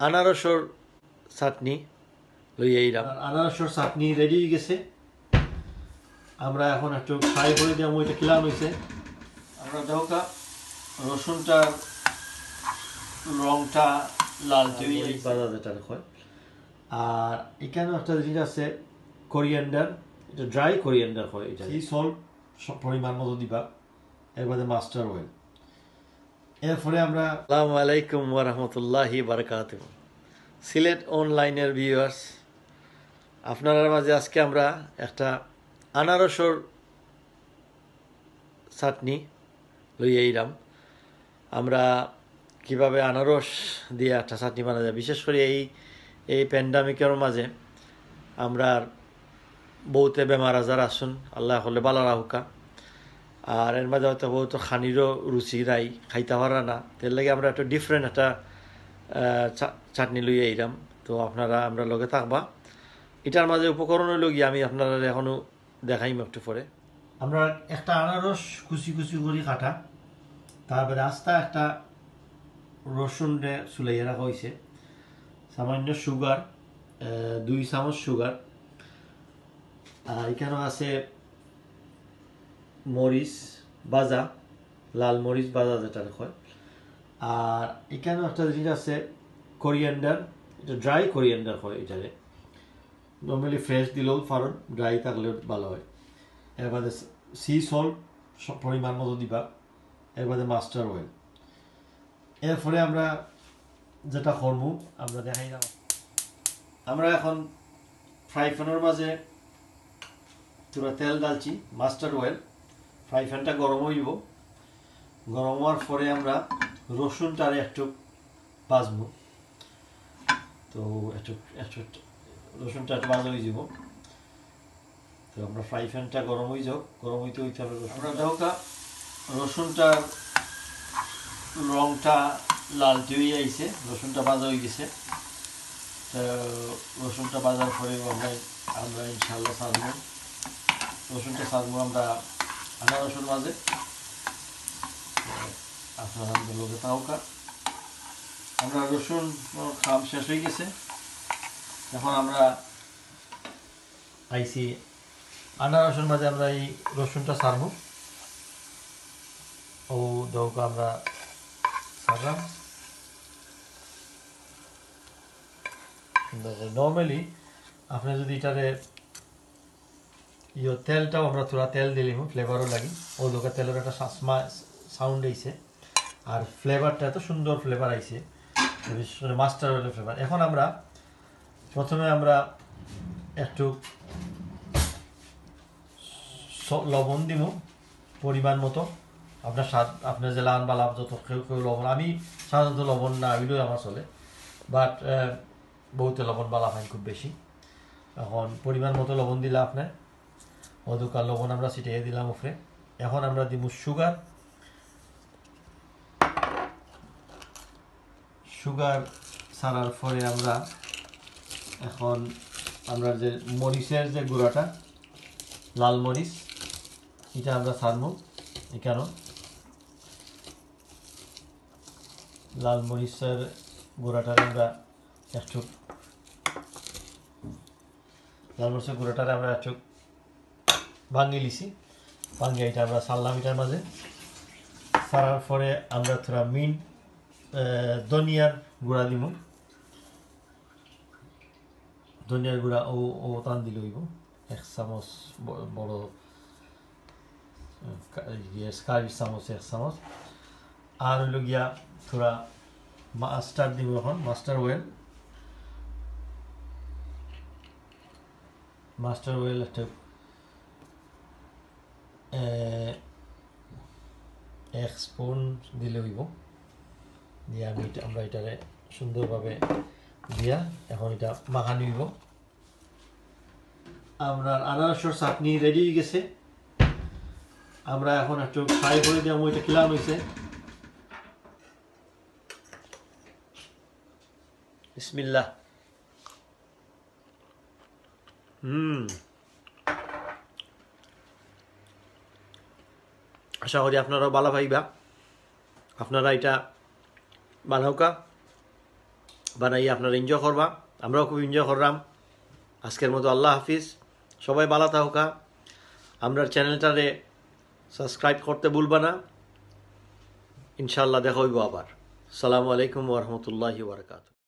আনারসর চাটনি লই আইলাম। আনারসর চাটনি রেডি হয়ে গেছে। আমরা এখন একটু ফ্রাই করে দিলাম। ওইটা কিলান হয়েছে। আমরা দেখা রসুনটার রংটা লালচে বাজা যেটা হয়। আর এখানেও একটা জিনিস আছে কোরিয়ান্ডার, এটা ড্রাই কোরিয়ান্ডার হয়। এটা সি সল্ট পরিমাণ মতো দিবা, এরপরে মাস্টার অয়েল। এরপরে আমরা আসসালামু আলাইকুম ওয়া রাহমাতুল্লাহি ওয়া বারাকাতুহু। সিলেট অনলাইনের ভিউয়ার্স, আপনার মাঝে আজকে আমরা একটা আনারসর চাটনি লই আইলাম। আমরা কিভাবে আনারস দিয়ে একটা চাটনি বানা যায়, বিশেষ করে এই প্যান্ডামিকের মাঝে আমরা বহুতে বেমার আজার আসুন, আল্লাহ হলে বালা রাহুকা। আর এর মাঝে হয়তো বহুত খানিরও রুচি রাই খাইতে পারা না, এর লাগে আমরা একটা ডিফারেন্ট একটা চাটনি লই আইলাম। তো আপনারা আমরা লগে থাকবা। এটার মাঝে উপকরণ হইল গিয়ে আমি আপনারা এখনো দেখাইম একটু পরে। আমরা একটা আনারস কুচি কুচি করে কাটা, তারপরে আস্তা একটা রসুন চুলাইয়া রাখা হয়েছে, সামান্য সুগার, 2 চামচ সুগার, আর এখানেও আছে মরিচ ভাজা, লাল মরিচ ভাজা যেটা হয়। আর এখানেও একটা জিনিস আছে কোরিয়ান্ডার, এটা ড্রাই কোরিয়ান্ডার হয়। এটারে নর্মালি ফ্রেশ দিলেও পারেন, ড্রাই থাকলেও ভালো হয়। এরপরে সি সল্ট পরিমাণ মতো দিবা, এরপরে মাস্টার অয়েল। এরপরে আমরা যেটা করবো আমরা দেখাই না। আমরা এখন ফ্রাই প্যানের মাঝে পুরো তেল ডালছি, মাস্টার্ড অয়েল। ফ্রাই প্যানটা গরম হইব, গরম হওয়ার পরে আমরা রসুনটারে একটু ভাজবো। তো একটু রসুনটা একটু ভাজা হয়ে যাব। তো আমরা ফ্রাই প্যানটা গরম হয়ে যাও, গরম হইতে হবে। আমরা দেখা রসুনটার রংটা লালচে হয়ে আইছে, রসুনটা ভাজা হয়ে গেছে। রসুনটা ভাজার পরে আমরা ইনশাল্লাহ সাজবো, রসুনটা সাজবো আমরা আনারসের মাঝে। আপনারা লোকে তাওকা আমরা রসুন খাম শেষ হয়ে গেছে। এখন আমরা আইসি আনারসের মাঝে আমরা এই রসুনটা সারবো। ও দৌকা আমরা সারলাম। নর্মালি আপনি যদি এটারে তেলটাও আমরা থোড়া তেল দিলিম ফ্লেভারও লাগি। ও দোকা তেলের একটা সাউন্ড আইছে, আর ফ্লেভারটা এত সুন্দর ফ্লেভার আইছে, বিশেষ করে মাস্টার অয়েলের ফ্লেভার। এখন আমরা প্রথমে আমরা একটু লবণ দিব পরিমাণ মতো। আপনার স্বাদ, আপনার যে লান বালাপ যত কেউ লবণ, আমি সাধারণত লবণ না হইলেও আমার চলে, বাট বহুতে লবণ বালা হয় খুব বেশি। এখন পরিমাণ মতো লবণ দিলে আপনার অদুকার লবণ আমরা ছিটিয়ে দিলাম উপরে। এখন আমরা দিব সুগার। সুগার ছাড়ার পরে আমরা এখন আমরা যে মরিচের যে গুঁড়াটা, লাল মরিচ, এটা আমরা ছাড়বো। এখানেও লাল মরিচের গুঁড়াটারে আমরা একটু ভাঙিয়ে লিছি। ভাঙিয়ে এটা আমরা ছাড়লাম এটার মাঝে। ছাড়ার পরে আমরা থোড়া ধনিয়ার গুঁড়া দিব। ধনিয়ার গুঁড়া ও টান দিলে হইব 1 চামচ, বড় কারি চামচ 1 চামচ। আর হইল গিয়া থোড়া মাস্টার্ড দিব, এখন মাস্টার অয়েল একটা 1 স্পুন দিলে হইব। দিয়ে আমরা এটারে সুন্দরভাবে দিয়া এখন এটা মাখানি হইব। আমরা আনারসের চাটনি রেডি হয়ে গেছে। আমরা এখন একটু ফ্রাই করে দিলাম। ওইটা কিলান হয়েছে। বিসমিল্লাহ। আশা করি আপনারাও ভালো পাইবা। আপনারা এটা বানাওকা। বানাই আপনারা এনজয় করবা, আমরাও খুব এনজয় করলাম। আজকের মতো আল্লাহ হাফিজ, সবাই ভালো থাকা। আমরা চ্যানেলটারে সাবস্ক্রাইব করতে ভুলবা না। ইনশাআল্লাহ দেখা হইব আবার। আসসালামু আলাইকুম ওয়া রাহমাতুল্লাহি ওয়া বারাকাতুহু।